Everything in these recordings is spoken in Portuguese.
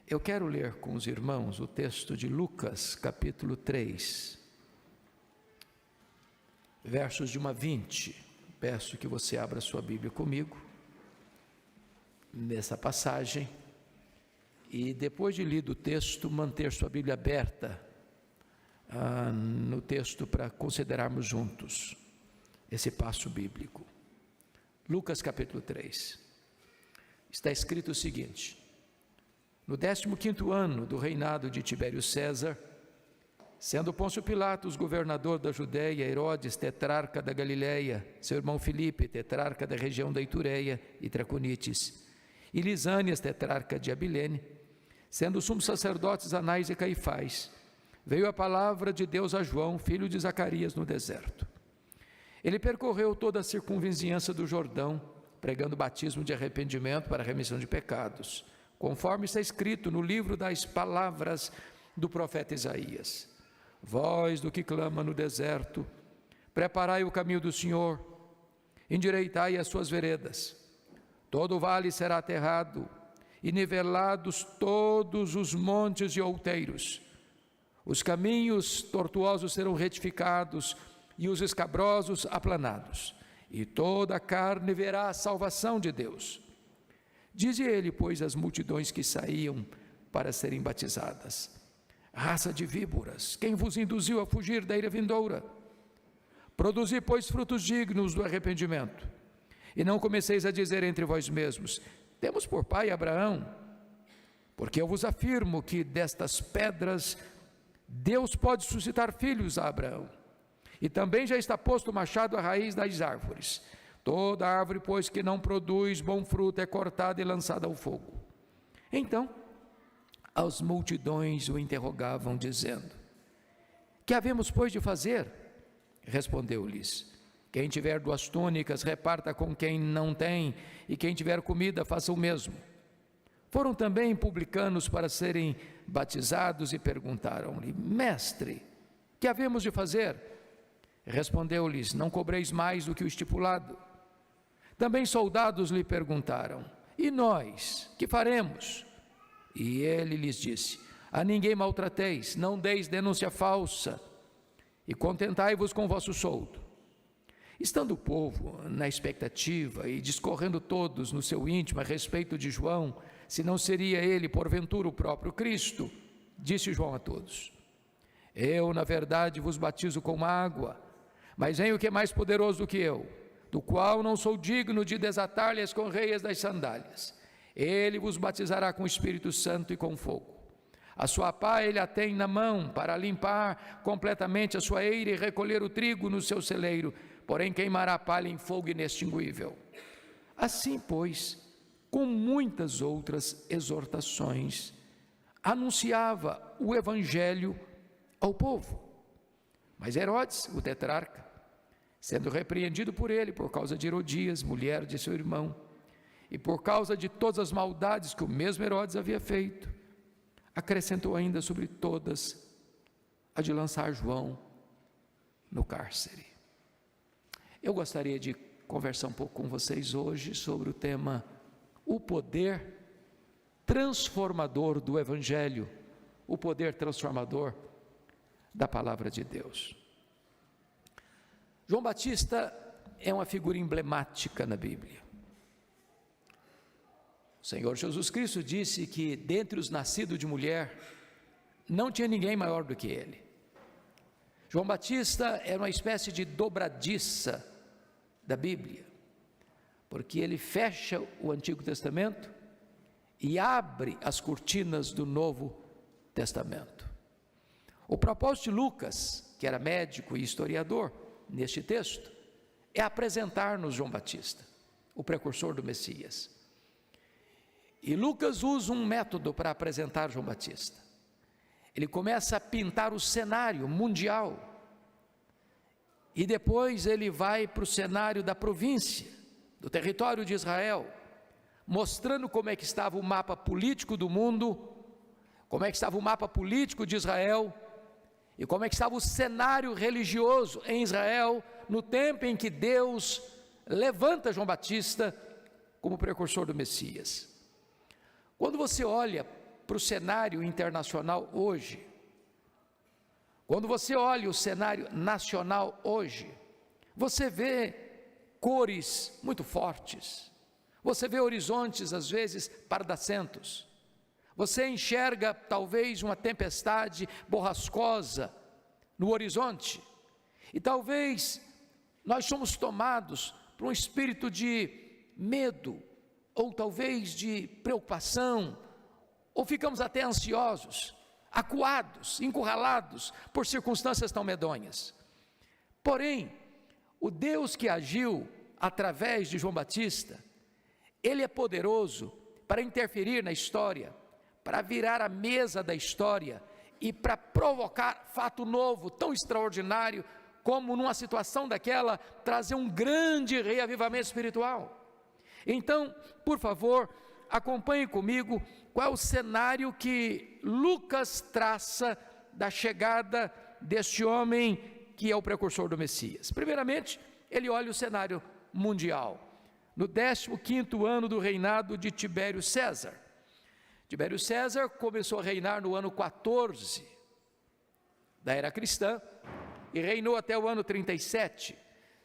Eu quero ler com os irmãos o texto de Lucas, capítulo 3, versos de 1 a 20. Peço que você abra sua Bíblia comigo, nessa passagem, e depois de lido o texto, manter sua Bíblia aberta no texto para considerarmos juntos esse passo bíblico. Lucas capítulo 3, está escrito o seguinte: no 15º ano do reinado de Tibério César, sendo Pôncio Pilatos governador da Judéia, Herodes tetrarca da Galileia, seu irmão Filipe tetrarca da região da Itureia e Traconites, e Lisânias tetrarca de Abilene, sendo sumos sacerdotes Anás e Caifás, veio a palavra de Deus a João, filho de Zacarias, no deserto. Ele percorreu toda a circunvizinhança do Jordão, pregando batismo de arrependimento para a remissão de pecados, conforme está escrito no livro das palavras do profeta Isaías: voz do que clama no deserto, preparai o caminho do Senhor, endireitai as suas veredas. Todo o vale será aterrado, e nivelados todos os montes e outeiros. Os caminhos tortuosos serão retificados, e os escabrosos aplanados, e toda a carne verá a salvação de Deus. Dize ele, pois, às multidões que saíam para serem batizadas: raça de víboras, quem vos induziu a fugir da ira vindoura? Produzi, pois, frutos dignos do arrependimento, e não comeceis a dizer entre vós mesmos: temos por pai Abraão, porque eu vos afirmo que destas pedras Deus pode suscitar filhos a Abraão. E também já está posto o machado à raiz das árvores. Toda árvore, pois, que não produz bom fruto é cortada e lançada ao fogo. Então, as multidões o interrogavam, dizendo: que havemos, pois, de fazer? Respondeu-lhes: quem tiver 2 túnicas, reparta com quem não tem, e quem tiver comida, faça o mesmo. Foram também publicanos para serem batizados e perguntaram-lhe: mestre, que havemos de fazer? Respondeu-lhes: não cobreis mais do que o estipulado. Também soldados lhe perguntaram: e nós, que faremos? E ele lhes disse: a ninguém maltrateis, não deis denúncia falsa, e contentai-vos com o vosso soldo. Estando o povo na expectativa e discorrendo todos no seu íntimo a respeito de João, se não seria ele porventura o próprio Cristo, disse João a todos: eu na verdade vos batizo com água, mas vem o que é mais poderoso do que eu, do qual não sou digno de desatar-lhe as correias das sandálias. Ele vos batizará com o Espírito Santo e com fogo. A sua pá ele a tem na mão para limpar completamente a sua eira e recolher o trigo no seu celeiro, porém queimará a palha em fogo inextinguível. Assim, pois, com muitas outras exortações, anunciava o evangelho ao povo. Mas Herodes, o tetrarca, sendo repreendido por ele por causa de Herodias, mulher de seu irmão, e por causa de todas as maldades que o mesmo Herodes havia feito, acrescentou ainda sobre todas a de lançar João no cárcere. Eu gostaria de conversar um pouco com vocês hoje sobre o tema: o poder transformador do Evangelho, o poder transformador da palavra de Deus. João Batista é uma figura emblemática na Bíblia. O Senhor Jesus Cristo disse que dentre os nascidos de mulher não tinha ninguém maior do que ele. João Batista era uma espécie de dobradiça da Bíblia, porque ele fecha o Antigo Testamento e abre as cortinas do Novo Testamento. O propósito de Lucas, que era médico e historiador, neste texto, é apresentar-nos João Batista, o precursor do Messias. E Lucas usa um método para apresentar João Batista. Ele começa a pintar o cenário mundial, e depois ele vai para o cenário da província, do território de Israel, mostrando como é que estava o mapa político do mundo, como é que estava o mapa político de Israel, e como é que estava o cenário religioso em Israel, no tempo em que Deus levanta João Batista como precursor do Messias. Quando você olha para o cenário internacional hoje, quando você olha o cenário nacional hoje, você vê cores muito fortes, você vê horizontes às vezes pardacentos, você enxerga talvez uma tempestade borrascosa no horizonte, e talvez nós somos tomados por um espírito de medo, ou talvez de preocupação, ou ficamos até ansiosos, acuados, encurralados por circunstâncias tão medonhas. Porém, o Deus que agiu através de João Batista, Ele é poderoso para interferir na história, para virar a mesa da história e para provocar fato novo, tão extraordinário, como numa situação daquela, trazer um grande reavivamento espiritual. Então, por favor, acompanhe comigo qual é o cenário que Lucas traça da chegada deste homem que é o precursor do Messias. Primeiramente, ele olha o cenário mundial, no 15º ano do reinado de Tibério César. Tibério César começou a reinar no ano 14 da era cristã e reinou até o ano 37.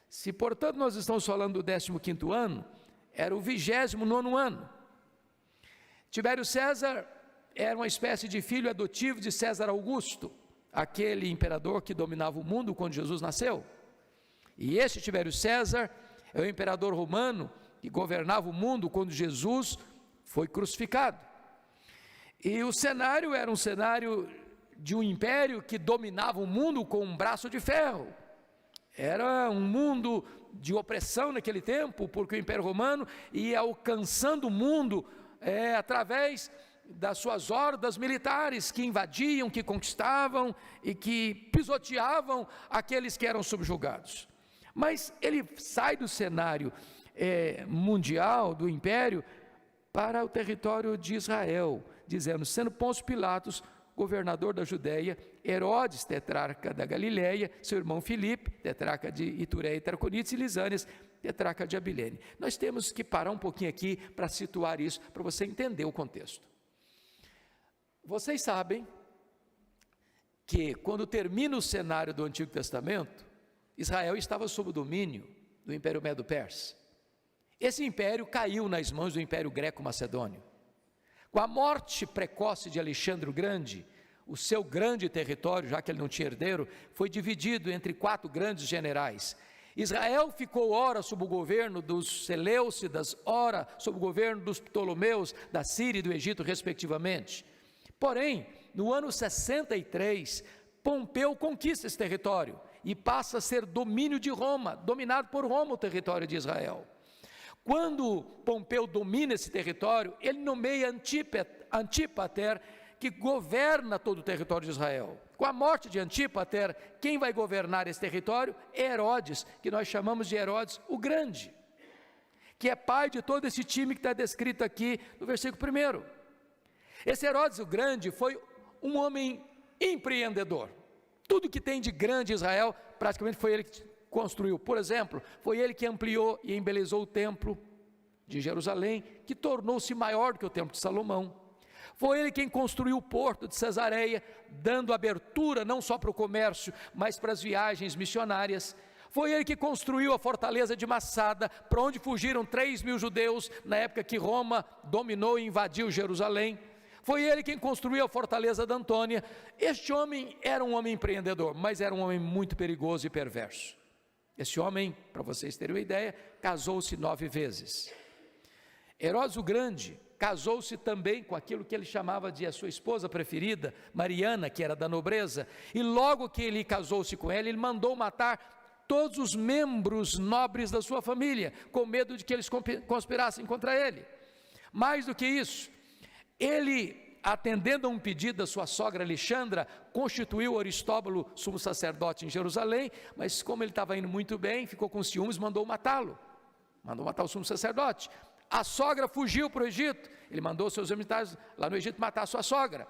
Se, portanto, nós estamos falando do 15º ano, era o 29º ano. Tibério César era uma espécie de filho adotivo de César Augusto, aquele imperador que dominava o mundo quando Jesus nasceu. E este Tibério César é o imperador romano que governava o mundo quando Jesus foi crucificado. E o cenário era um cenário de um império que dominava o mundo com um braço de ferro. Era um mundo de opressão naquele tempo, porque o Império Romano ia alcançando o mundo através das suas hordas militares que invadiam, que conquistavam e que pisoteavam aqueles que eram subjugados. Mas ele sai do cenário mundial do império para o território de Israel, dizendo: sendo Pôncio Pilatos governador da Judéia, Herodes, tetrarca da Galileia, seu irmão Filipe, tetrarca de Itureia e Traconites, e Lisânias, tetrarca de Abilene. Nós temos que parar um pouquinho aqui para situar isso, para você entender o contexto. Vocês sabem que quando termina o cenário do Antigo Testamento, Israel estava sob o domínio do Império Medo-Persa. Esse império caiu nas mãos do Império Greco-Macedônio. Com a morte precoce de Alexandre o Grande, o seu grande território, já que ele não tinha herdeiro, foi dividido entre 4 grandes generais. Israel ficou ora sob o governo dos Seleucidas, ora sob o governo dos Ptolomeus, da Síria e do Egito, respectivamente. Porém, no ano 63, Pompeu conquista esse território e passa a ser domínio de Roma, dominado por Roma o território de Israel. Quando Pompeu domina esse território, ele nomeia Antípater, que governa todo o território de Israel. Com a morte de Antípater, quem vai governar esse território é Herodes, que nós chamamos de Herodes o Grande, que é pai de todo esse time que está descrito aqui no versículo 1. Esse Herodes o Grande foi um homem empreendedor. Tudo que tem de grande em Israel, praticamente foi ele que construiu. Por exemplo, foi ele que ampliou e embelezou o templo de Jerusalém, que tornou-se maior do que o templo de Salomão. Foi ele quem construiu o porto de Cesareia, dando abertura não só para o comércio, mas para as viagens missionárias. Foi ele que construiu a fortaleza de Massada, para onde fugiram 3.000 judeus, na época que Roma dominou e invadiu Jerusalém. Foi ele quem construiu a fortaleza da Antônia. Este homem era um homem empreendedor, mas era um homem muito perigoso e perverso. Esse homem, para vocês terem uma ideia, casou-se 9 vezes. Herodes o Grande casou-se também com aquilo que ele chamava de a sua esposa preferida, Mariana, que era da nobreza, e logo que ele casou-se com ela, ele mandou matar todos os membros nobres da sua família, com medo de que eles conspirassem contra ele. Mais do que isso, ele, atendendo a um pedido da sua sogra Alexandra, constituiu Aristóbulo sumo sacerdote em Jerusalém, mas como ele estava indo muito bem, ficou com ciúmes, mandou matá-lo, mandou matar o sumo sacerdote. A sogra fugiu para o Egito, ele mandou seus militares lá no Egito matar a sua sogra.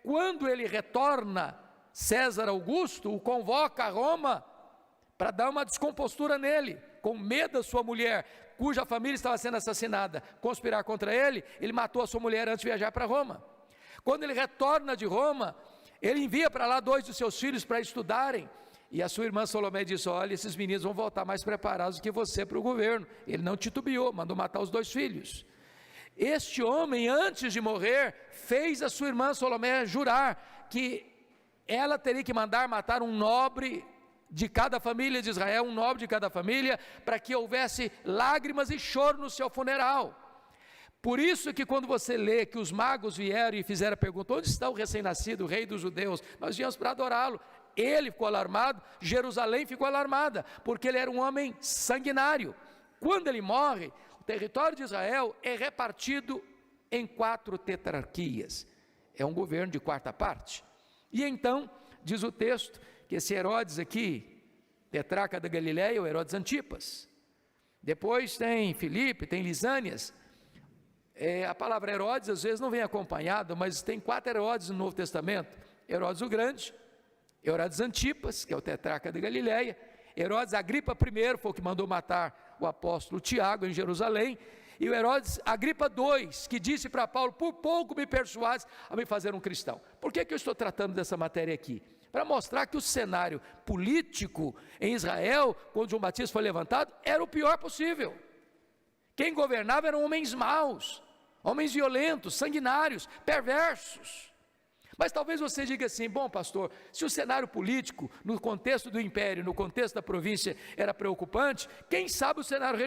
Quando ele retorna, César Augusto o convoca a Roma para dar uma descompostura nele, com medo da sua mulher, cuja família estava sendo assassinada, conspirar contra ele, ele matou a sua mulher antes de viajar para Roma. Quando ele retorna de Roma, ele envia para lá 2 dos seus filhos para estudarem, e a sua irmã Salomé disse: olha, esses meninos vão voltar mais preparados do que você para o governo. Ele não titubeou, mandou matar os 2 filhos. Este homem, antes de morrer, fez a sua irmã Salomé jurar que ela teria que mandar matar um nobre de cada família de Israel, um nobre de cada família, para que houvesse lágrimas e choro no seu funeral. Por isso que quando você lê que os magos vieram e fizeram a pergunta: onde está o recém-nascido, o rei dos judeus? Nós viemos para adorá-lo. Ele ficou alarmado, Jerusalém ficou alarmada, porque ele era um homem sanguinário. Quando ele morre, o território de Israel é repartido em 4 tetrarquias, é um governo de 4ª parte. E então, diz o texto, que esse Herodes aqui, tetrarca da Galileia, é o Herodes Antipas. Depois tem Filipe, tem Lisânias. A palavra Herodes às vezes não vem acompanhada, mas tem 4 Herodes no Novo Testamento: Herodes o Grande, Herodes Antipas, que é o tetrarca da Galileia, Herodes Agripa I, foi o que mandou matar o apóstolo Tiago em Jerusalém, e o Herodes Agripa II, que disse para Paulo: por pouco me persuades a me fazer um cristão. Por que eu estou tratando dessa matéria aqui? Para mostrar que o cenário político em Israel, quando João Batista foi levantado, era o pior possível. Quem governava eram homens maus, homens violentos, sanguinários, perversos. Mas talvez você diga assim: bom, pastor, se o cenário político no contexto do império, no contexto da província era preocupante, quem sabe o cenário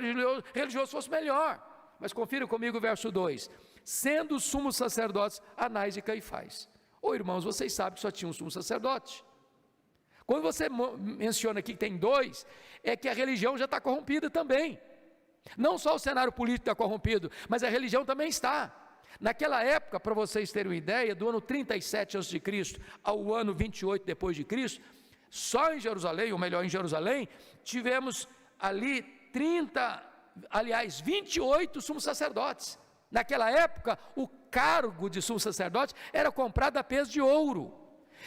religioso fosse melhor. Mas confira comigo o verso 2: sendo os sumos sacerdotes Anás e Caifás. Irmãos, vocês sabem que só tinha um sumo sacerdote. Quando você menciona aqui que tem 2, é que a religião já está corrompida também. Não só o cenário político está corrompido, mas a religião também está. Naquela época, para vocês terem uma ideia, do ano 37 a.C. ao ano 28 depois de Cristo, só em Jerusalém, ou melhor, em Jerusalém, tivemos ali 28 sumos sacerdotes. Naquela época, o cargo de sumo sacerdote era comprado a peso de ouro.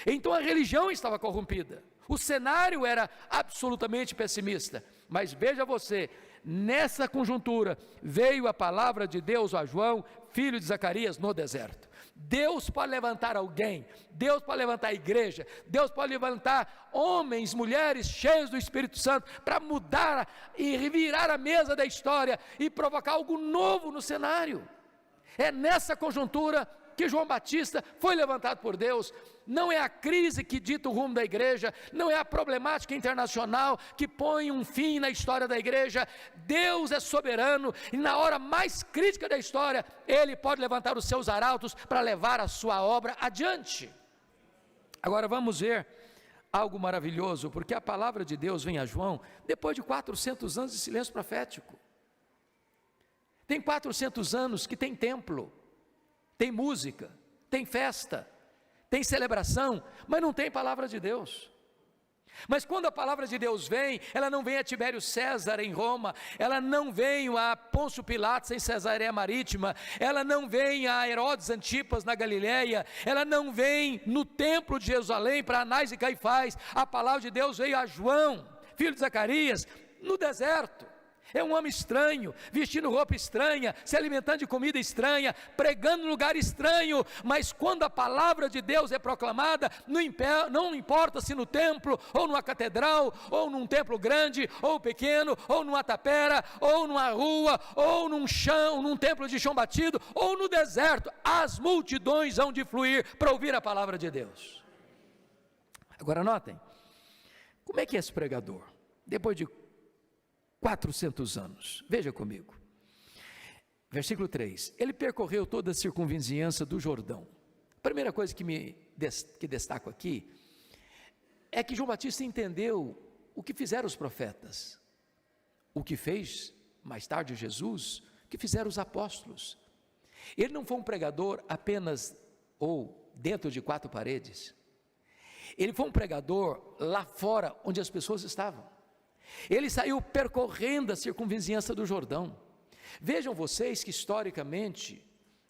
Então a religião estava corrompida, o cenário era absolutamente pessimista. Mas veja você, nessa conjuntura veio a palavra de Deus a João, filho de Zacarias, no deserto. Deus pode levantar alguém, Deus pode levantar a igreja, Deus pode levantar homens, mulheres cheios do Espírito Santo para mudar e revirar a mesa da história e provocar algo novo no cenário. É nessa conjuntura que João Batista foi levantado por Deus. Não é a crise que dita o rumo da igreja, não é a problemática internacional que põe um fim na história da igreja. Deus é soberano e na hora mais crítica da história, Ele pode levantar os seus arautos para levar a sua obra adiante. Agora vamos ver algo maravilhoso, porque a palavra de Deus vem a João depois de 400 anos de silêncio profético. Tem 400 anos que tem templo, tem música, tem festa, tem celebração, mas não tem palavra de Deus. Mas quando a palavra de Deus vem, ela não vem a Tibério César em Roma, ela não vem a Pôncio Pilatos em Cesareia Marítima, ela não vem a Herodes Antipas na Galileia, ela não vem no templo de Jerusalém para Anás e Caifás. A palavra de Deus veio a João, filho de Zacarias, no deserto. É um homem estranho, vestindo roupa estranha, se alimentando de comida estranha, pregando em lugar estranho, mas quando a palavra de Deus é proclamada, não importa se no templo, ou numa catedral, ou num templo grande, ou pequeno, ou numa tapera, ou numa rua, ou num chão, num templo de chão batido, ou no deserto, as multidões hão de fluir para ouvir a palavra de Deus. Agora notem, como é que é esse pregador? Depois de 400 anos, veja comigo, versículo 3, ele percorreu toda a circunvizinhança do Jordão. A primeira coisa que destaco aqui, é que João Batista entendeu o que fizeram os profetas, o que fez mais tarde Jesus, o que fizeram os apóstolos. Ele não foi um pregador apenas ou dentro de 4 paredes, ele foi um pregador lá fora onde as pessoas estavam. Ele saiu percorrendo a circunvizinhança do Jordão. Vejam vocês que historicamente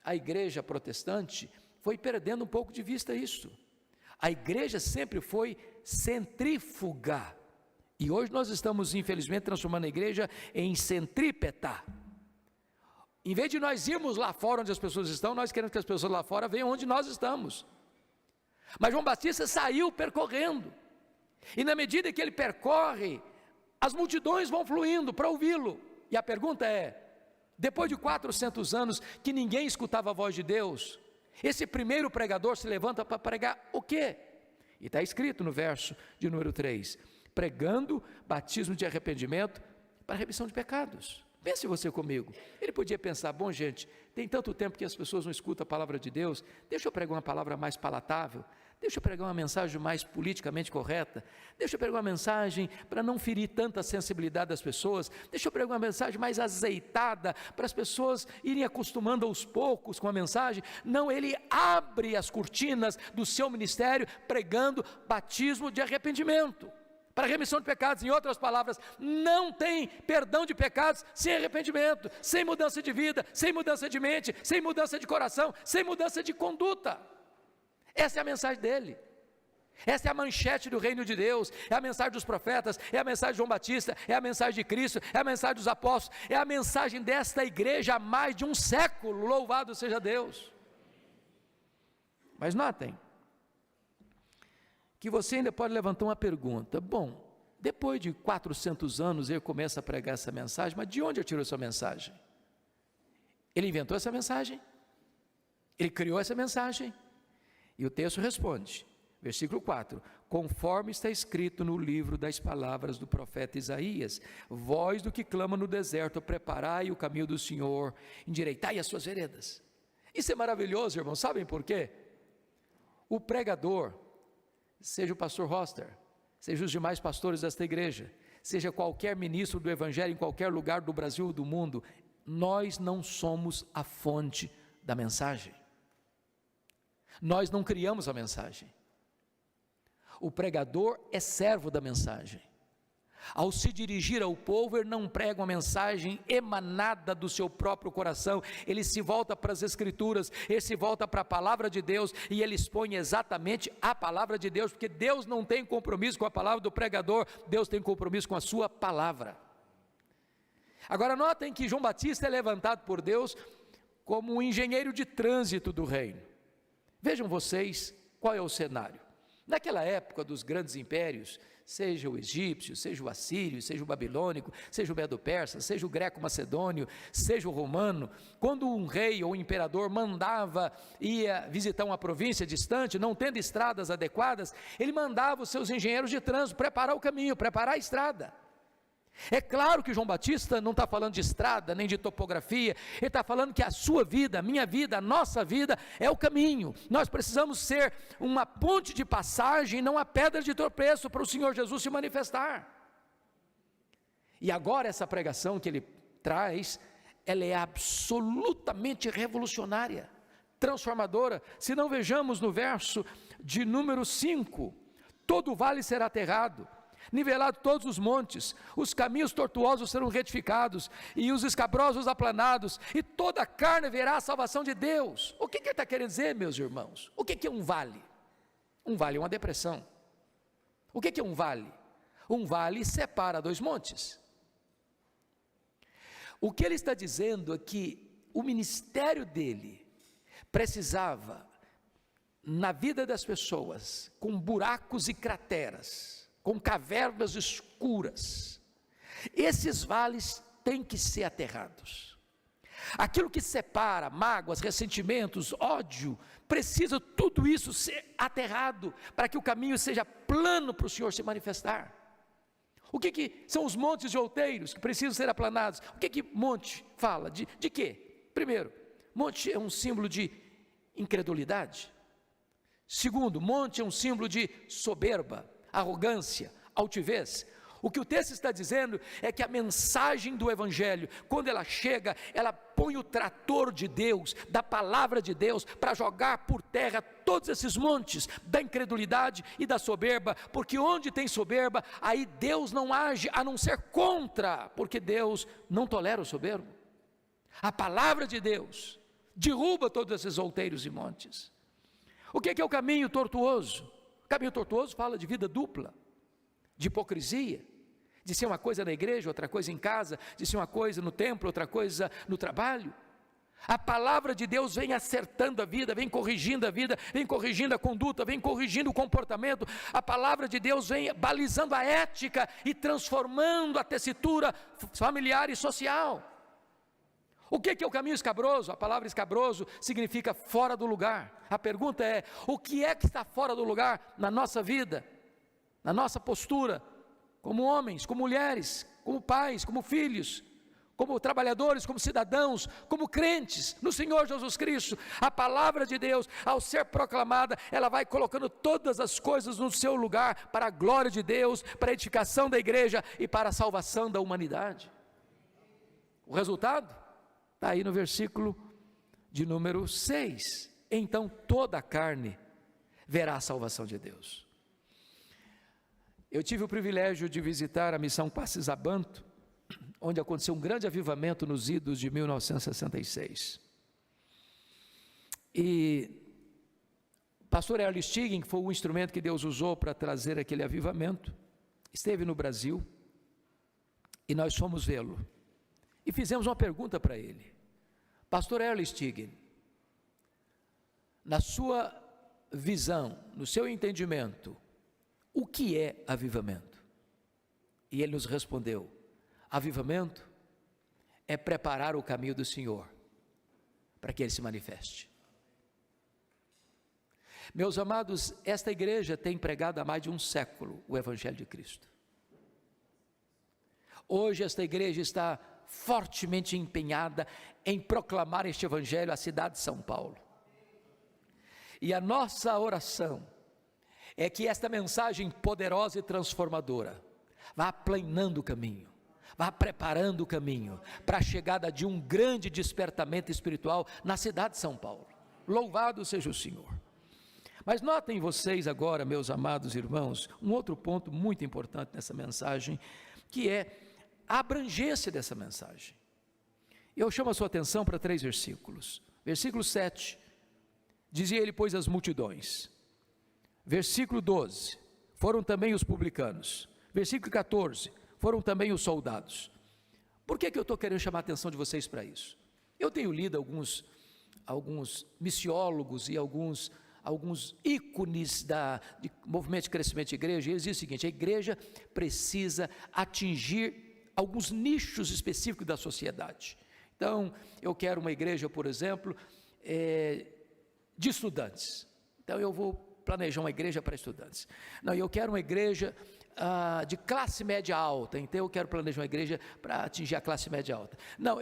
a igreja protestante foi perdendo um pouco de vista isso. A igreja sempre foi centrífuga E hoje nós estamos, infelizmente, transformando a igreja em centrípeta. Em vez de nós irmos lá fora onde as pessoas estão, nós queremos que as pessoas lá fora venham onde nós estamos. Mas João Batista saiu percorrendo, e na medida que ele percorre, as multidões vão fluindo para ouvi-lo. E a pergunta é, depois de 400 anos que ninguém escutava a voz de Deus, esse primeiro pregador se levanta para pregar o quê? E está escrito no verso de número 3, pregando batismo de arrependimento para remissão de pecados. Pense você comigo, ele podia pensar, bom gente, tem tanto tempo que as pessoas não escutam a palavra de Deus, deixa eu pregar uma palavra mais palatável, deixa eu pregar uma mensagem mais politicamente correta, deixa eu pregar uma mensagem para não ferir tanta sensibilidade das pessoas, deixa eu pregar uma mensagem mais azeitada, para as pessoas irem acostumando aos poucos com a mensagem. Não, ele abre as cortinas do seu ministério, pregando batismo de arrependimento, para remissão de pecados. Em outras palavras, não tem perdão de pecados sem arrependimento, sem mudança de vida, sem mudança de mente, sem mudança de coração, sem mudança de conduta. Essa é a mensagem dele, essa é a manchete do reino de Deus, é a mensagem dos profetas, é a mensagem de João Batista, é a mensagem de Cristo, é a mensagem dos apóstolos, é a mensagem desta igreja há mais de um século, louvado seja Deus. Mas notem, que você ainda pode levantar uma pergunta, bom, depois de 400 anos ele começa a pregar essa mensagem, mas de onde ele tirou essa mensagem? Ele inventou essa mensagem? Ele criou essa mensagem? E o texto responde, versículo 4, conforme está escrito no livro das palavras do profeta Isaías, voz do que clama no deserto, preparai o caminho do Senhor, endireitai as suas veredas. Isso é maravilhoso, irmãos, sabem por quê? O pregador, seja o pastor Roster, seja os demais pastores desta igreja, seja qualquer ministro do evangelho em qualquer lugar do Brasil ou do mundo, nós não somos a fonte da mensagem. Nós não criamos a mensagem. O pregador é servo da mensagem. Ao se dirigir ao povo, ele não prega uma mensagem emanada do seu próprio coração, ele se volta para as Escrituras, ele se volta para a palavra de Deus, e ele expõe exatamente a palavra de Deus, porque Deus não tem compromisso com a palavra do pregador, Deus tem compromisso com a sua palavra. Agora notem que João Batista é levantado por Deus como um engenheiro de trânsito do reino. Vejam vocês qual é o cenário. Naquela época dos grandes impérios, seja o egípcio, seja o assírio, seja o babilônico, seja o medo-persa, seja o greco-macedônio, seja o romano, quando um rei ou um imperador ia visitar uma província distante, não tendo estradas adequadas, ele mandava os seus engenheiros de trânsito preparar o caminho, preparar a estrada. É claro que João Batista não está falando de estrada, nem de topografia, ele está falando que a sua vida, a minha vida, a nossa vida é o caminho. Nós precisamos ser uma ponte de passagem, não a pedra de tropeço para o Senhor Jesus se manifestar. E agora essa pregação que ele traz, ela é absolutamente revolucionária, transformadora. Se não, vejamos no verso de número 5, todo o vale será aterrado, nivelado todos os montes, os caminhos tortuosos serão retificados, e os escabrosos aplanados, e toda a carne verá a salvação de Deus. O que ele está querendo dizer, meus irmãos? O que é um vale? Um vale é uma depressão. O que é um vale? Um vale separa dois montes. O que ele está dizendo é que o ministério dele precisava, na vida das pessoas, com buracos e crateras, com cavernas escuras, esses vales têm que ser aterrados. Aquilo que separa, mágoas, ressentimentos, ódio, precisa tudo isso ser aterrado, para que o caminho seja plano para o Senhor se manifestar. O que são os montes de outeiros que precisam ser aplanados? O que monte fala? De quê? Primeiro, monte é um símbolo de incredulidade. Segundo, monte é um símbolo de soberba, arrogância, altivez. O que o texto está dizendo é que a mensagem do evangelho, quando ela chega, ela põe o trator de Deus, da palavra de Deus, para jogar por terra todos esses montes da incredulidade e da soberba, porque onde tem soberba, aí Deus não age a não ser contra, porque Deus não tolera o soberbo. A palavra de Deus derruba todos esses outeiros e montes. O que é o caminho tortuoso? O caminho tortuoso fala de vida dupla, de hipocrisia, de ser uma coisa na igreja, outra coisa em casa, de ser uma coisa no templo, outra coisa no trabalho. A palavra de Deus vem acertando a vida, vem corrigindo a vida, vem corrigindo a conduta, vem corrigindo o comportamento. A palavra de Deus vem balizando a ética e transformando a tessitura familiar e social. O que é o caminho escabroso? A palavra escabroso significa fora do lugar. A pergunta é: o que é que está fora do lugar na nossa vida, na nossa postura, como homens, como mulheres, como pais, como filhos, como trabalhadores, como cidadãos, como crentes no Senhor Jesus Cristo? A palavra de Deus, ao ser proclamada, ela vai colocando todas as coisas no seu lugar, para a glória de Deus, para a edificação da igreja e para a salvação da humanidade. O resultado está aí no versículo de número 6. Então toda a carne verá a salvação de Deus. Eu tive o privilégio de visitar a missão Passes Abanto, onde aconteceu um grande avivamento nos idos de 1966. E o pastor Erle Stigen, que foi o instrumento que Deus usou para trazer aquele avivamento, esteve no Brasil, e nós fomos vê-lo. E fizemos uma pergunta para ele: pastor Erle Stigen, na sua visão, no seu entendimento, o que é avivamento? E ele nos respondeu: avivamento é preparar o caminho do Senhor para que Ele se manifeste. Meus amados, esta igreja tem pregado há mais de um século o Evangelho de Cristo. Hoje esta igreja está fortemente empenhada em proclamar este Evangelho à cidade de São Paulo. E a nossa oração é que esta mensagem poderosa e transformadora vá aplanando o caminho, vá preparando o caminho para a chegada de um grande despertamento espiritual na cidade de São Paulo. Louvado seja o Senhor. Mas notem vocês agora, meus amados irmãos, um outro ponto muito importante nessa mensagem, que é a abrangência dessa mensagem. Eu chamo a sua atenção para 3 versículos. Versículo 7, dizia ele, pois, as multidões. Versículo 12, foram também os publicanos. Versículo 14, foram também os soldados. Por que eu estou querendo chamar a atenção de vocês para isso? Eu tenho lido alguns missiólogos e alguns ícones de movimento de crescimento de igreja, e eles dizem o seguinte: a igreja precisa atingir alguns nichos específicos da sociedade. Então, eu quero uma igreja, por exemplo, de estudantes. Então, eu vou planejar uma igreja para estudantes. Não, eu quero uma igreja de classe média alta, então eu quero planejar uma igreja para atingir a classe média alta. Não,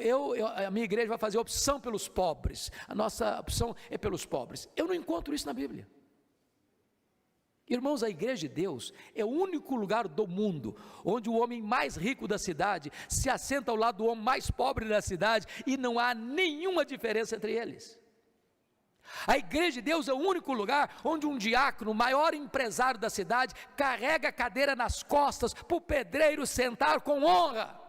a minha igreja vai fazer opção pelos pobres, a nossa opção é pelos pobres. Eu não encontro isso na Bíblia. Irmãos, a igreja de Deus é o único lugar do mundo onde o homem mais rico da cidade se assenta ao lado do homem mais pobre da cidade e não há nenhuma diferença entre eles. A igreja de Deus é o único lugar onde um diácono, o maior empresário da cidade, carrega a cadeira nas costas para o pedreiro sentar com honra.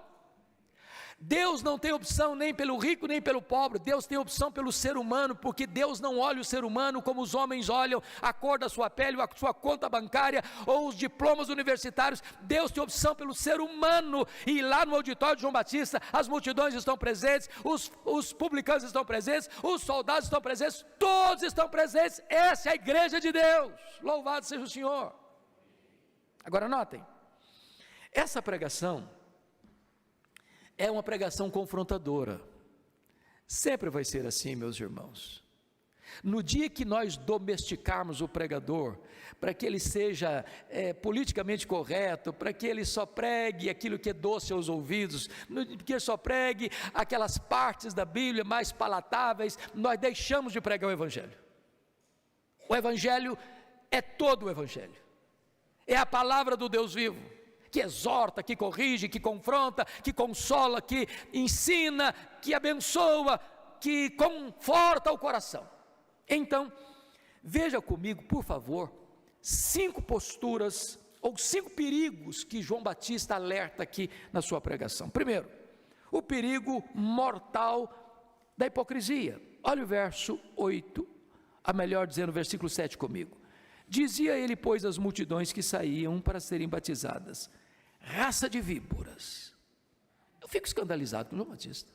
Deus não tem opção nem pelo rico nem pelo pobre. Deus tem opção pelo ser humano, porque Deus não olha o ser humano como os homens olham a cor da sua pele, a sua conta bancária ou os diplomas universitários. Deus tem opção pelo ser humano. E lá no auditório de João Batista, as multidões estão presentes, os publicanos estão presentes, os soldados estão presentes, todos estão presentes. Essa é a igreja de Deus. Louvado seja o Senhor. Agora notem, essa pregação é uma pregação confrontadora. Sempre vai ser assim, meus irmãos. No dia que nós domesticarmos o pregador, para que ele seja politicamente correto, para que ele só pregue aquilo que é doce aos ouvidos, que ele só pregue aquelas partes da Bíblia mais palatáveis, nós deixamos de pregar o Evangelho. O Evangelho é todo o Evangelho. É a palavra do Deus vivo, que exorta, que corrige, que confronta, que consola, que ensina, que abençoa, que conforta o coração. Então, veja comigo, por favor, 5 posturas ou 5 perigos que João Batista alerta aqui na sua pregação. Primeiro, o perigo mortal da hipocrisia. Olha o verso 8, a melhor dizendo o versículo 7 comigo. Dizia ele, pois, às multidões que saíam para serem batizadas: raça de víboras. Eu fico escandalizado com João Batista,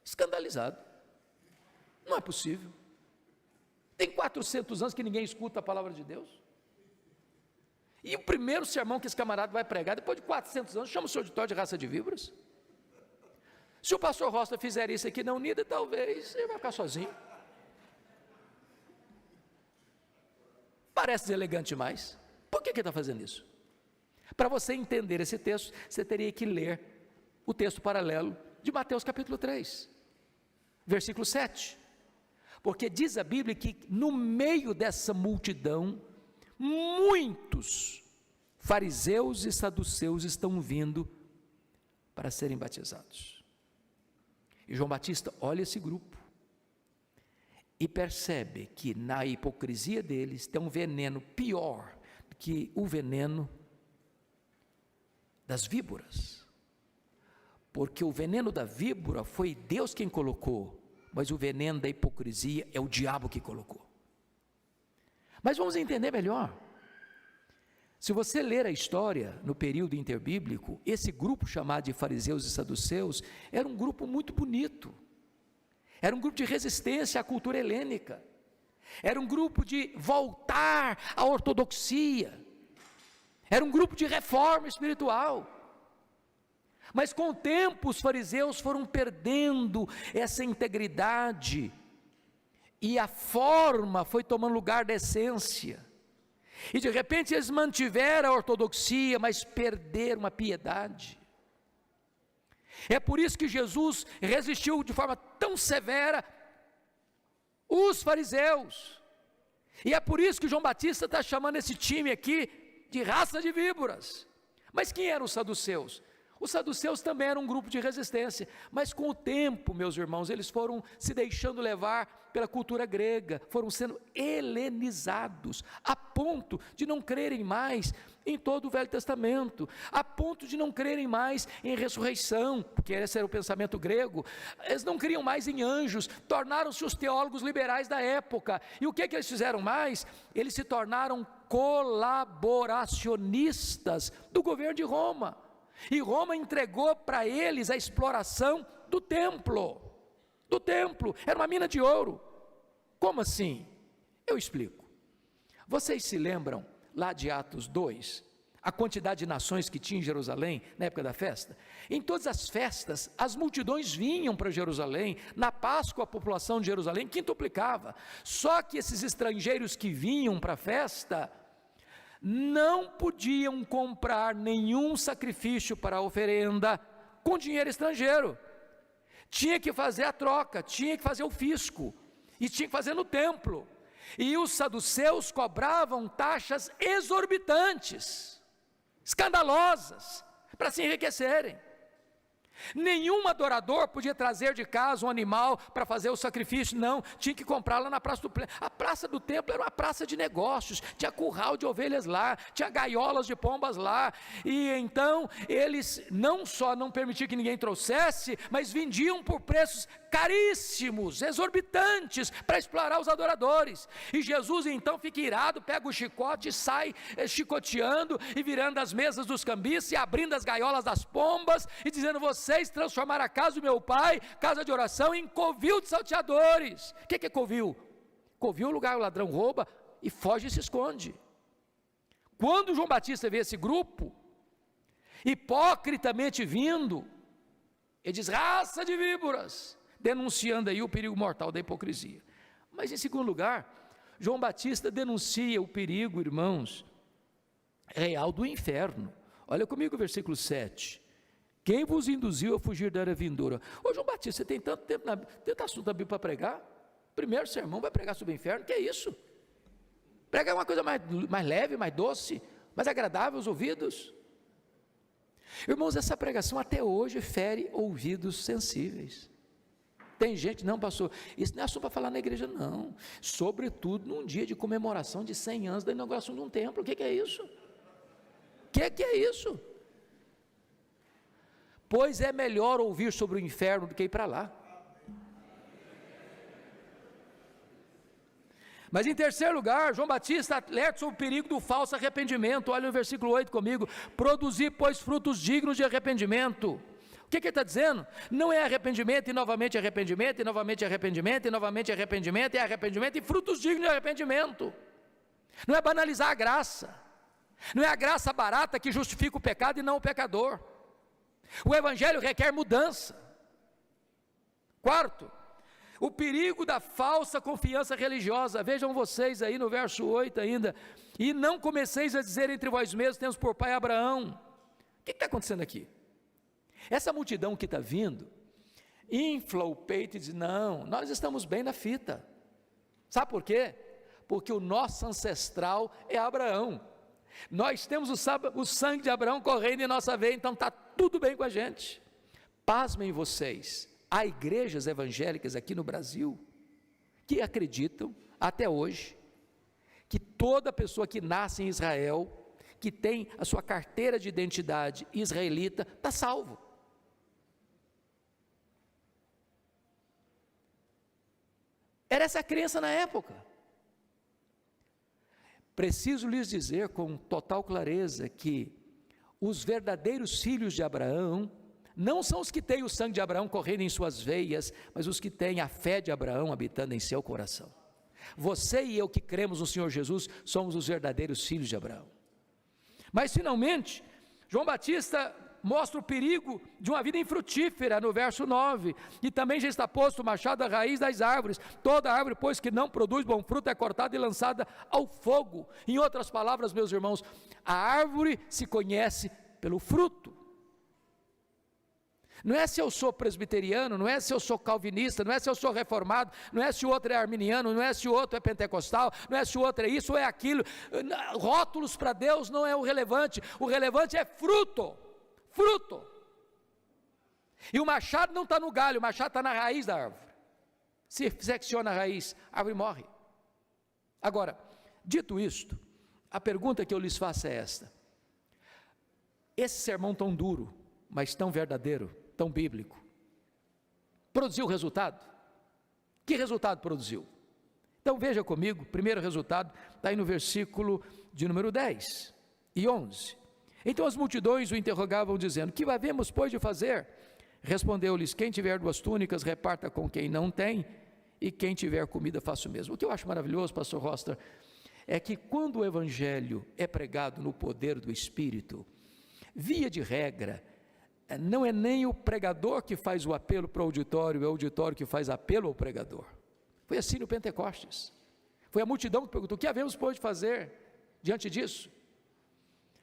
escandalizado, não é possível, tem 400 anos que ninguém escuta a palavra de Deus, e o primeiro sermão que esse camarada vai pregar, depois de 400 anos, chama o seu auditório de raça de víboras. Se o pastor Rosta fizer isso aqui na Unida, talvez ele vai ficar sozinho. Parece deselegante demais. Por que ele está fazendo isso? Para você entender esse texto, você teria que ler o texto paralelo de Mateus capítulo 3, versículo 7. Porque diz a Bíblia que no meio dessa multidão, muitos fariseus e saduceus estão vindo para serem batizados. E João Batista olha esse grupo e percebe que na hipocrisia deles tem um veneno pior do que o veneno das víboras, porque o veneno da víbora foi Deus quem colocou, mas o veneno da hipocrisia é o diabo que colocou. Mas vamos entender melhor. Se você ler a história no período interbíblico, esse grupo chamado de fariseus e saduceus era um grupo muito bonito, era um grupo de resistência à cultura helênica, era um grupo de voltar à ortodoxia, era um grupo de reforma espiritual. Mas com o tempo os fariseus foram perdendo essa integridade, e a forma foi tomando lugar da essência, e de repente eles mantiveram a ortodoxia, mas perderam a piedade. É por isso que Jesus resistiu de forma tão severa os fariseus, e é por isso que João Batista está chamando esse time aqui de raça de víboras. Mas quem eram os saduceus? Os saduceus também eram um grupo de resistência, mas com o tempo, meus irmãos, eles foram se deixando levar pela cultura grega, foram sendo helenizados, a ponto de não crerem mais em todo o Velho Testamento, a ponto de não crerem mais em ressurreição, porque esse era o pensamento grego. Eles não criam mais em anjos, tornaram-se os teólogos liberais da época. E o que eles fizeram mais? Eles se tornaram colaboracionistas do governo de Roma, e Roma entregou para eles a exploração do templo, era uma mina de ouro. Como assim? Eu explico. Vocês se lembram lá de Atos 2, a quantidade de nações que tinha em Jerusalém na época da festa? Em todas as festas, as multidões vinham para Jerusalém. Na Páscoa a população de Jerusalém quintuplicava, só que esses estrangeiros que vinham para a festa não podiam comprar nenhum sacrifício para a oferenda com dinheiro estrangeiro, tinha que fazer a troca, tinha que fazer o fisco, e tinha que fazer no templo, e os saduceus cobravam taxas exorbitantes, escandalosas, para se enriquecerem. Nenhum adorador podia trazer de casa um animal para fazer o sacrifício, não, tinha que comprar lá na praça do templo. A praça do templo era uma praça de negócios, tinha curral de ovelhas lá, tinha gaiolas de pombas lá, e então eles não só não permitiam que ninguém trouxesse, mas vendiam por preços caríssimos, exorbitantes, para explorar os adoradores. E Jesus então fica irado, pega o chicote e sai chicoteando e virando as mesas dos cambistas e abrindo as gaiolas das pombas e dizendo: vocês transformaram a casa do meu pai, casa de oração, em covil de salteadores. O que é covil? Covil é o lugar que o ladrão rouba e foge e se esconde. Quando João Batista vê esse grupo hipocritamente vindo, ele diz: raça de víboras, denunciando aí o perigo mortal da hipocrisia. Mas em segundo lugar, João Batista denuncia o perigo, irmãos, real do inferno. Olha comigo o versículo 7. Quem vos induziu a fugir da era vindoura? Ô João Batista, você tem tanto tempo, tanto assunto da Bíblia para pregar? Primeiro sermão vai pregar sobre o inferno, que é isso? Pregar uma coisa mais leve, mais doce, mais agradável aos ouvidos. Irmãos, essa pregação até hoje fere ouvidos sensíveis. Tem gente: não, pastor, isso não é assunto para falar na igreja, não, sobretudo num dia de comemoração de 100 anos da inauguração de um templo. O que é isso? O que é isso? Pois é melhor ouvir sobre o inferno do que ir para lá. Mas em terceiro lugar, João Batista alerta sobre o perigo do falso arrependimento. Olha no versículo 8 comigo: produzir, pois, frutos dignos de arrependimento. O que ele está dizendo? Não é arrependimento e novamente arrependimento, e novamente arrependimento, e novamente arrependimento, e arrependimento e frutos dignos de arrependimento. Não é banalizar a graça, não é a graça barata que justifica o pecado e não o pecador. O evangelho requer mudança. Quarto, o perigo da falsa confiança religiosa. Vejam vocês aí no verso 8 ainda: e não comeceis a dizer entre vós mesmos, temos por pai Abraão. O que está acontecendo aqui? Essa multidão que está vindo, infla o peito e diz: não, nós estamos bem na fita. Sabe por quê? Porque o nosso ancestral é Abraão, nós temos o sangue de Abraão correndo em nossa veia, então está tudo bem com a gente. Pasmem vocês, há igrejas evangélicas aqui no Brasil, que acreditam, até hoje, que toda pessoa que nasce em Israel, que tem a sua carteira de identidade israelita, está salvo. Era essa a crença na época. Preciso lhes dizer com total clareza que os verdadeiros filhos de Abraão não são os que têm o sangue de Abraão correndo em suas veias, mas os que têm a fé de Abraão habitando em seu coração. Você e eu que cremos no Senhor Jesus somos os verdadeiros filhos de Abraão. Mas finalmente, João Batista mostra o perigo de uma vida infrutífera no verso 9, e também já está posto o machado à raiz das árvores, toda árvore pois que não produz bom fruto é cortada e lançada ao fogo. Em outras palavras, meus irmãos, a árvore se conhece pelo fruto. Não é se eu sou presbiteriano, não é se eu sou calvinista, não é se eu sou reformado, não é se o outro é arminiano, não é se o outro é pentecostal, não é se o outro é isso ou é aquilo. Rótulos para Deus não é o relevante é fruto. Fruto. E o machado não está no galho, o machado está na raiz da árvore. Se secciona a raiz, a árvore morre. Agora, dito isto, a pergunta que eu lhes faço é esta: esse sermão tão duro, mas tão verdadeiro, tão bíblico, produziu resultado? Que resultado produziu? Então veja comigo, primeiro resultado está aí no versículo de número 10 e 11. Então as multidões o interrogavam dizendo: que havemos pois de fazer? Respondeu-lhes: quem tiver 2 túnicas reparta com quem não tem, e quem tiver comida faça o mesmo. O que eu acho maravilhoso, pastor Roster, é que quando o evangelho é pregado no poder do Espírito, via de regra, não é nem o pregador que faz o apelo para o auditório, é o auditório que faz apelo ao pregador. Foi assim no Pentecostes. Foi a multidão que perguntou: o que havemos pois de fazer diante disso?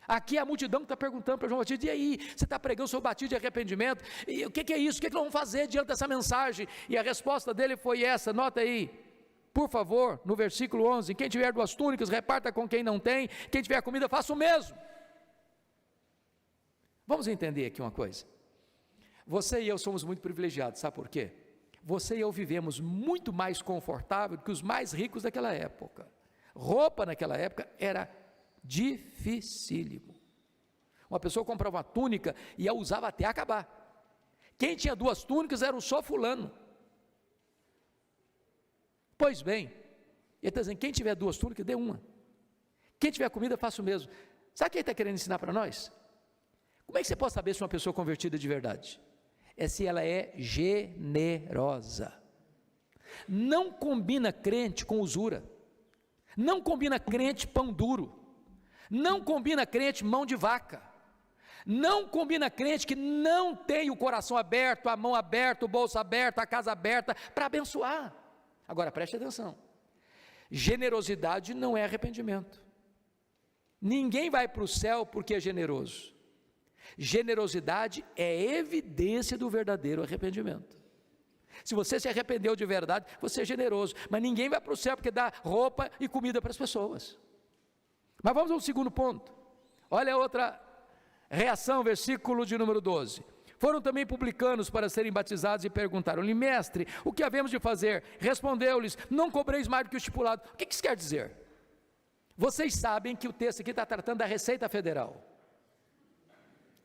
Aqui a multidão está perguntando para João Batista: e aí, você está pregando sobre o batismo de arrependimento, e o que é isso? O que nós vamos fazer diante dessa mensagem? E a resposta dele foi essa, nota aí, por favor, no versículo 11: quem tiver 2 túnicas, reparta com quem não tem, quem tiver comida, faça o mesmo. Vamos entender aqui uma coisa: você e eu somos muito privilegiados, sabe por quê? Você e eu vivemos muito mais confortável do que os mais ricos daquela época. Roupa naquela época era dificílimo. Uma pessoa comprava uma túnica e a usava até acabar. Quem tinha 2 túnicas era o só fulano. Pois bem, ele está dizendo: quem tiver 2 túnicas, dê uma. Quem tiver comida, faça o mesmo. Sabe o que ele está querendo ensinar para nós? Como é que você pode saber se uma pessoa é convertida de verdade? É se ela é generosa. Não combina crente com usura. Não combina crente pão duro. Não combina crente mão de vaca. Não combina crente que não tem o coração aberto, a mão aberta, o bolso aberto, a casa aberta para abençoar. Agora preste atenção: generosidade não é arrependimento. Ninguém vai para o céu porque é generoso. Generosidade é evidência do verdadeiro arrependimento. Se você se arrependeu de verdade, você é generoso, mas ninguém vai para o céu porque dá roupa e comida para as pessoas. Mas vamos ao segundo ponto. Olha a outra reação, versículo de número 12. Foram também publicanos para serem batizados e perguntaram-lhe: mestre, o que havemos de fazer? Respondeu-lhes: não cobreis mais do que o estipulado. O que isso quer dizer? Vocês sabem que o texto aqui está tratando da Receita Federal.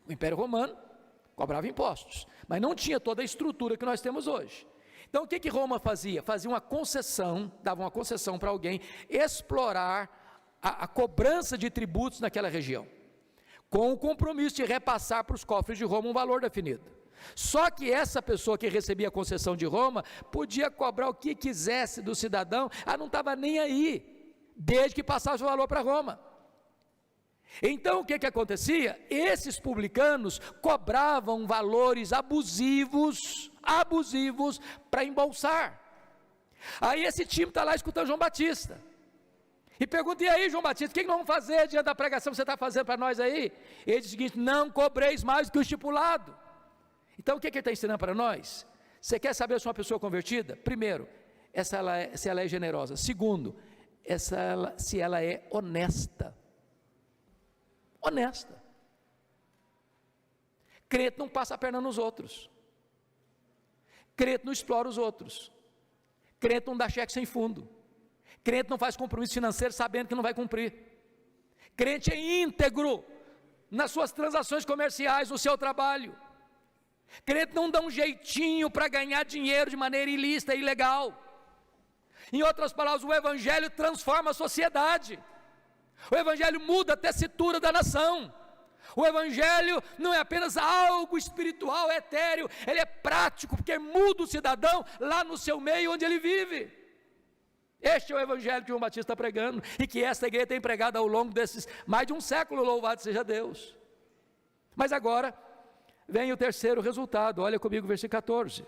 O Império Romano cobrava impostos, mas não tinha toda a estrutura que nós temos hoje. Então o que Roma fazia? Fazia uma concessão, dava uma concessão para alguém explorar a cobrança de tributos naquela região, com o compromisso de repassar para os cofres de Roma um valor definido. Só que essa pessoa que recebia a concessão de Roma podia cobrar o que quisesse do cidadão, não estava nem aí, desde que passasse o valor para Roma. Então o que acontecia? Esses publicanos cobravam valores abusivos para embolsar. Aí esse time está lá escutando João Batista, e pergunta: e aí, João Batista, o que nós vamos fazer diante da pregação que você está fazendo para nós aí? Ele diz o seguinte: não cobreis mais do que o estipulado. Então o que ele está ensinando para nós? Você quer saber se uma pessoa convertida? Primeiro, se ela é generosa. Segundo, se ela é honesta. Honesta. Crente não passa a perna nos outros. Crente não explora os outros. Crente não dá cheque sem fundo. Crente não faz compromisso financeiro sabendo que não vai cumprir. Crente é íntegro nas suas transações comerciais, no seu trabalho. Crente não dá um jeitinho para ganhar dinheiro de maneira ilícita e ilegal. Em outras palavras, o Evangelho transforma a sociedade. O Evangelho muda a tessitura da nação. O Evangelho não é apenas algo espiritual, etéreo, ele é prático, porque muda o cidadão lá no seu meio onde ele vive. Este é o Evangelho que João Batista está pregando, e que esta igreja tem pregado ao longo desses mais de um século, louvado seja Deus. Mas agora vem o terceiro resultado, olha comigo o versículo 14.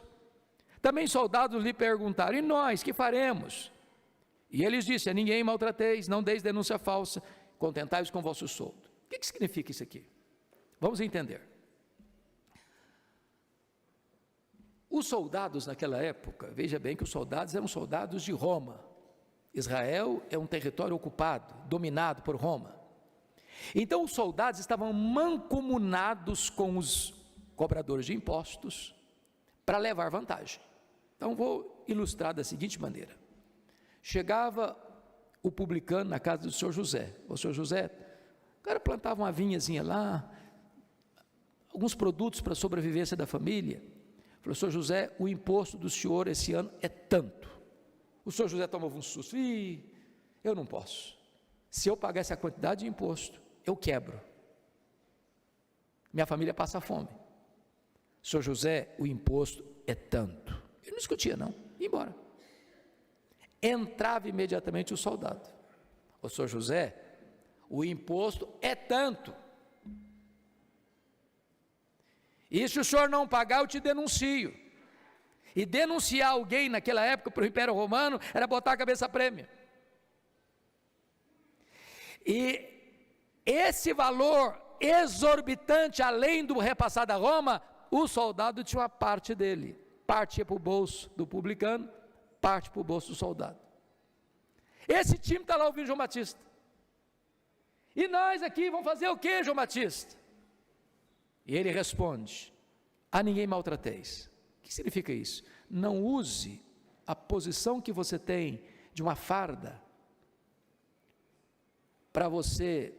Também soldados lhe perguntaram: e nós, que faremos? E eles disseram: a ninguém maltrateis, não deis denúncia falsa, contentai-vos com vosso soldo. O que significa isso aqui? Vamos entender. Os soldados naquela época, veja bem que os soldados eram soldados de Roma. Israel é um território ocupado, dominado por Roma. Então os soldados estavam mancomunados com os cobradores de impostos para levar vantagem. Então vou ilustrar da seguinte maneira: chegava o publicano na casa do senhor José. O senhor José, o cara plantava uma vinhazinha lá, alguns produtos para a sobrevivência da família. Falou: senhor José, o imposto do senhor esse ano é tanto. O senhor José tomava um susto: eu não posso, se eu pagar essa quantidade de imposto, eu quebro, minha família passa fome. Senhor José, o imposto é tanto. Ele não discutia não, ia embora. Entrava imediatamente o soldado: o senhor José, o imposto é tanto, e se o senhor não pagar, eu te denuncio. E denunciar alguém naquela época para o Império Romano era botar a cabeça a prêmio. E esse valor exorbitante, além do repassado a Roma, o soldado tinha uma parte dele, parte ia para o bolso do publicano, parte para o bolso do soldado. Esse time está lá ouvindo João Batista. E nós aqui vamos fazer o que, João Batista? E ele responde: a ninguém maltrateis. O que significa isso? Não use a posição que você tem de uma farda para você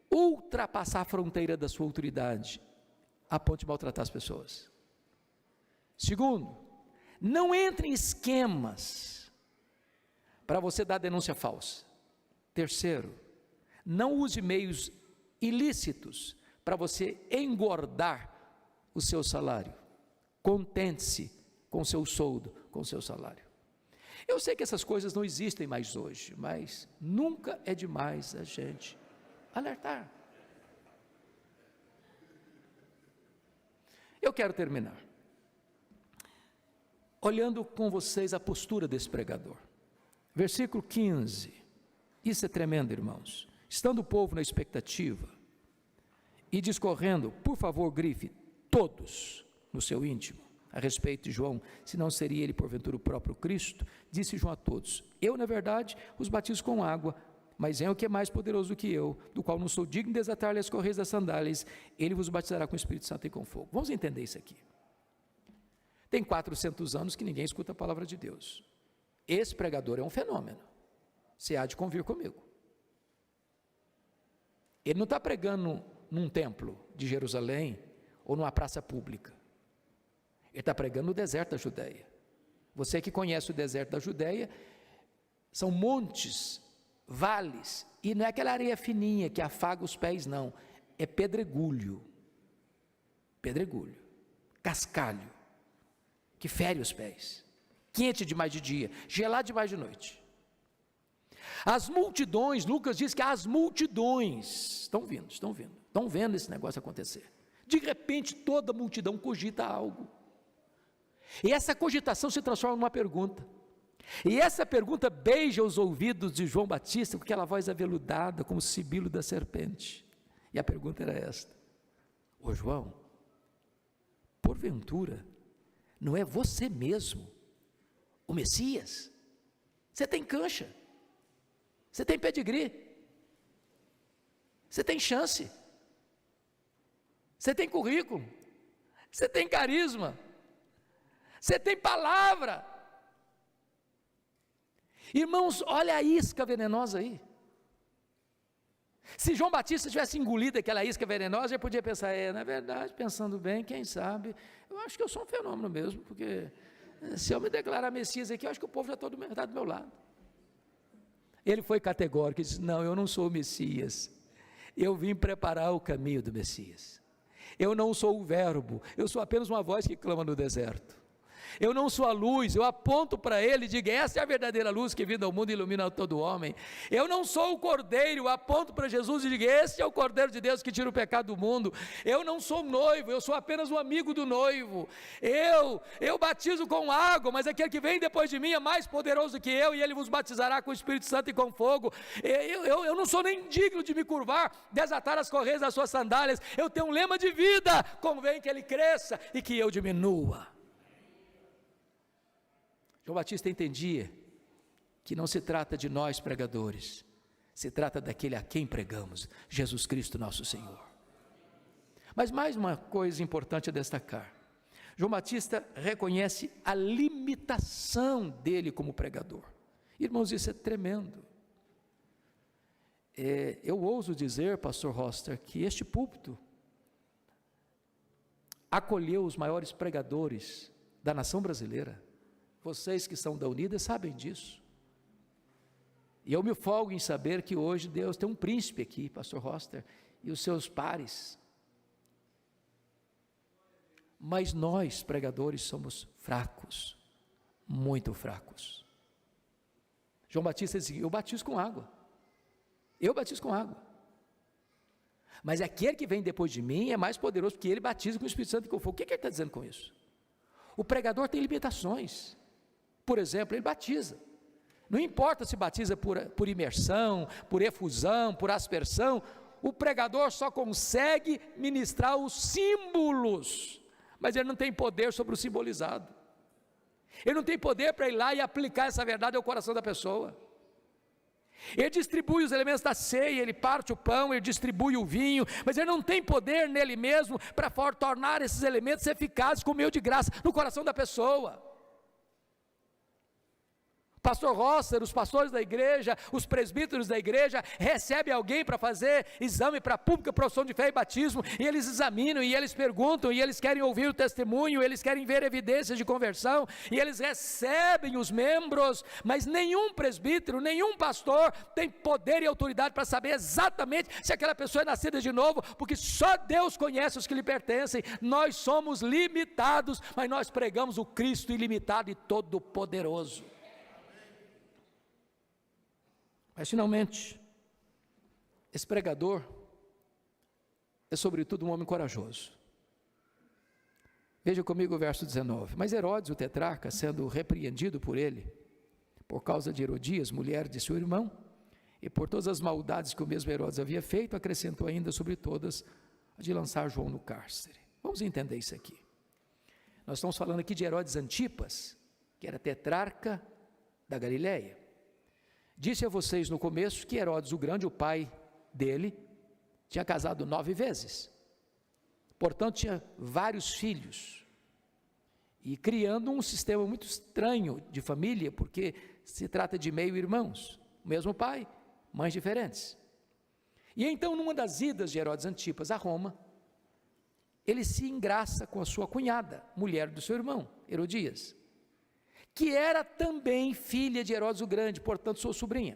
ultrapassar a fronteira da sua autoridade a ponto de maltratar as pessoas. Segundo, não entre em esquemas para você dar denúncia falsa. Terceiro, não use meios ilícitos para você engordar o seu salário. Contente-se com o seu soldo, com o seu salário. Eu sei que essas coisas não existem mais hoje, mas nunca é demais a gente alertar. Eu quero terminar olhando com vocês a postura desse pregador. Versículo 15, isso é tremendo, irmãos. Estando o povo na expectativa e discorrendo, por favor, grife todos no seu íntimo a respeito de João, se não seria ele porventura o próprio Cristo, disse João a todos: eu na verdade os batizo com água, mas é o que é mais poderoso do que eu, do qual não sou digno de desatar-lhe as correias das sandálias, ele vos batizará com o Espírito Santo e com fogo. Vamos entender isso aqui. Tem 400 anos que ninguém escuta a palavra de Deus. Esse pregador é um fenômeno, você há de convir comigo. Ele não está pregando num templo de Jerusalém ou numa praça pública. Ele está pregando no deserto da Judeia, Você que conhece o deserto da Judéia, são montes, vales, e não é aquela areia fininha que afaga os pés, não, é pedregulho, cascalho, que fere os pés, quente demais de dia, gelado demais de noite. As multidões, Lucas diz que as multidões estão vendo esse negócio acontecer. De repente toda a multidão cogita algo, e essa cogitação se transforma numa pergunta, e essa pergunta beija os ouvidos de João Batista com aquela voz aveludada como o sibilo da serpente, e a pergunta era esta: ô João, porventura não é você mesmo o Messias? Você tem cancha, você tem pedigree, você tem chance, você tem currículo, você tem carisma, você tem palavra. Irmãos, olha a isca venenosa aí. Se João Batista tivesse engolido aquela isca venenosa, já podia pensar, na verdade, pensando bem, quem sabe, eu acho que eu sou um fenômeno mesmo, porque se eu me declarar Messias aqui, eu acho que o povo já está do meu lado. Ele foi categórico e disse: não, eu não sou o Messias, eu vim preparar o caminho do Messias. Eu não sou o verbo, eu sou apenas uma voz que clama no deserto. Eu não sou a luz, eu aponto para ele e digo: essa é a verdadeira luz que vindo ao mundo e ilumina todo homem. Eu não sou o cordeiro, eu aponto para Jesus e digo: esse é o cordeiro de Deus que tira o pecado do mundo. Eu não sou noivo, eu sou apenas um amigo do noivo. Eu batizo com água, mas aquele que vem depois de mim é mais poderoso que eu, e ele vos batizará com o Espírito Santo e com fogo. Eu não sou nem digno de me curvar, desatar as correias das suas sandálias. Eu tenho um lema de vida: convém que ele cresça e que eu diminua. João Batista entendia que não se trata de nós pregadores, se trata daquele a quem pregamos, Jesus Cristo nosso Senhor. Mas mais uma coisa importante a destacar: João Batista reconhece a limitação dele como pregador. Irmãos, isso é tremendo. Eu ouso dizer, pastor Roster, que este púlpito acolheu os maiores pregadores da nação brasileira. Vocês que são da Unida sabem disso, e eu me folgo em saber que hoje Deus tem um príncipe aqui, pastor Roster, e os seus pares, mas nós pregadores somos fracos, muito fracos. João Batista disse: eu batizo com água, mas aquele que vem depois de mim é mais poderoso, porque ele batiza com o Espírito Santo e com fogo. O que ele está dizendo com isso? O pregador tem limitações. Por exemplo, ele batiza, não importa se batiza por imersão, por efusão, por aspersão, o pregador só consegue ministrar os símbolos, mas ele não tem poder sobre o simbolizado, ele não tem poder para ir lá e aplicar essa verdade ao coração da pessoa. Ele distribui os elementos da ceia, ele parte o pão, ele distribui o vinho, mas ele não tem poder nele mesmo para tornar esses elementos eficazes com o meio de graça no coração da pessoa. Pastor Rosser, os pastores da igreja, os presbíteros da igreja, recebem alguém para fazer exame para pública profissão de fé e batismo, e eles examinam, e eles perguntam, e eles querem ouvir o testemunho, eles querem ver evidências de conversão, e eles recebem os membros, mas nenhum presbítero, nenhum pastor tem poder e autoridade para saber exatamente se aquela pessoa é nascida de novo, porque só Deus conhece os que lhe pertencem. Nós somos limitados, mas nós pregamos o Cristo ilimitado e todo poderoso. Mas finalmente, esse pregador é sobretudo um homem corajoso. Veja comigo o verso 19. Mas Herodes, o tetrarca, sendo repreendido por ele, por causa de Herodias, mulher de seu irmão, e por todas as maldades que o mesmo Herodes havia feito, acrescentou ainda sobre todas a de lançar João no cárcere. Vamos entender isso aqui. Nós estamos falando aqui de Herodes Antipas, que era tetrarca da Galileia. Disse a vocês no começo que Herodes o Grande, o pai dele, tinha casado 9 vezes, portanto tinha vários filhos, e criando um sistema muito estranho de família, porque se trata de meio-irmãos, o mesmo pai, mães diferentes. E então, numa das idas de Herodes Antipas a Roma, ele se engraça com a sua cunhada, mulher do seu irmão, Herodias, que era também filha de Herodes o Grande, portanto sua sobrinha.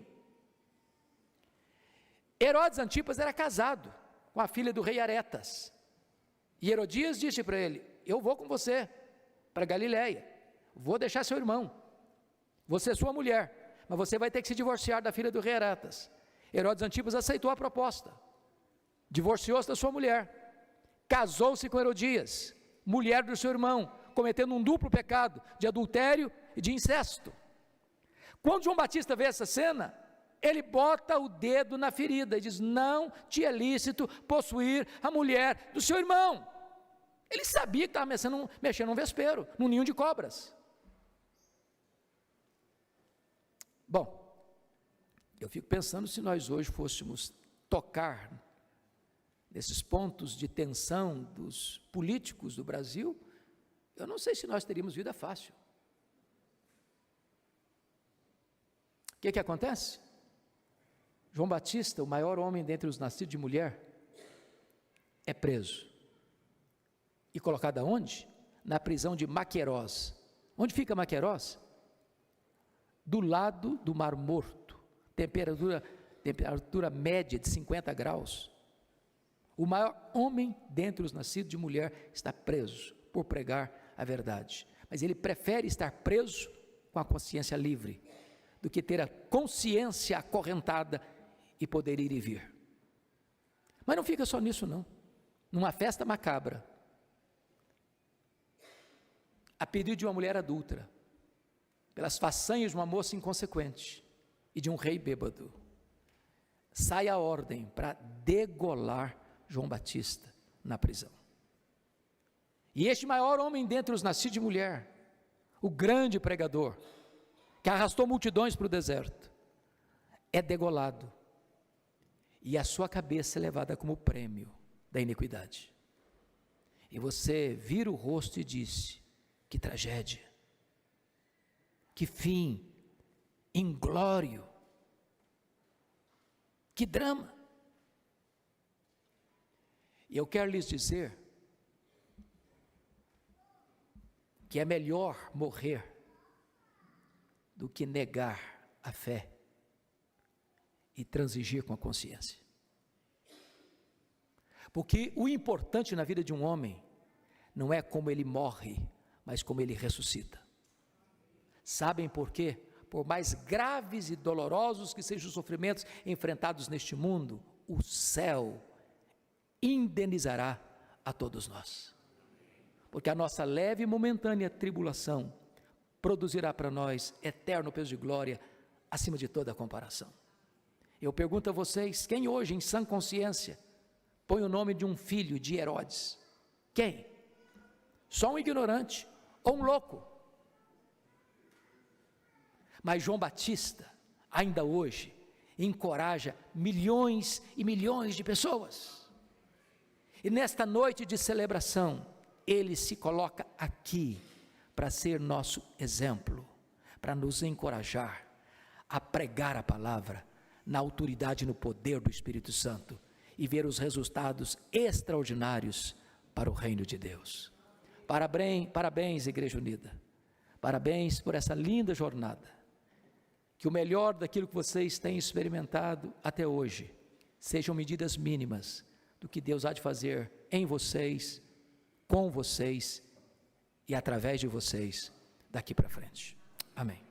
Herodes Antipas era casado com a filha do rei Aretas, e Herodias disse para ele: eu vou com você para Galiléia, vou deixar seu irmão, você é sua mulher, mas você vai ter que se divorciar da filha do rei Aretas. Herodes Antipas aceitou a proposta, divorciou-se da sua mulher, casou-se com Herodias, mulher do seu irmão, cometendo um duplo pecado de adultério e de incesto. Quando João Batista vê essa cena, ele bota o dedo na ferida e diz: não te é lícito possuir a mulher do seu irmão. Ele sabia que estava mexendo num vespeiro, num ninho de cobras. Bom, eu fico pensando, se nós hoje fôssemos tocar nesses pontos de tensão dos políticos do Brasil, eu não sei se nós teríamos vida fácil. O que acontece? João Batista, o maior homem dentre os nascidos de mulher, é preso e colocado aonde? Na prisão de Maquerós. Onde fica Maquerós? Do lado do Mar Morto, temperatura média de 50 graus. O maior homem dentre os nascidos de mulher está preso por pregar a verdade, mas ele prefere estar preso com a consciência livre do que ter a consciência acorrentada e poder ir e vir. Mas não fica só nisso não. Numa festa macabra, a pedido de uma mulher adúltera, pelas façanhas de uma moça inconsequente e de um rei bêbado, sai a ordem para degolar João Batista na prisão. E este maior homem dentre os nascidos de mulher, o grande pregador, que arrastou multidões para o deserto, é degolado, e a sua cabeça é levada como prêmio da iniquidade. E você vira o rosto e diz: que tragédia, que fim inglório, que drama. E eu quero lhes dizer que é melhor morrer do que negar a fé e transigir com a consciência. Porque o importante na vida de um homem não é como ele morre, mas como ele ressuscita. Sabem por quê? Por mais graves e dolorosos que sejam os sofrimentos enfrentados neste mundo, o céu indenizará a todos nós. Porque a nossa leve e momentânea tribulação produzirá para nós eterno peso de glória acima de toda comparação. Eu pergunto a vocês: quem hoje, em sã consciência, põe o nome de um filho de Herodes? Quem? Só um ignorante ou um louco. Mas João Batista, ainda hoje, encoraja milhões e milhões de pessoas. E nesta noite de celebração, ele se coloca aqui para ser nosso exemplo, para nos encorajar a pregar a palavra na autoridade e no poder do Espírito Santo e ver os resultados extraordinários para o reino de Deus. Parabéns, Igreja Unida, parabéns por essa linda jornada. Que o melhor daquilo que vocês têm experimentado até hoje sejam medidas mínimas do que Deus há de fazer em vocês, com vocês e através de vocês daqui para frente. Amém.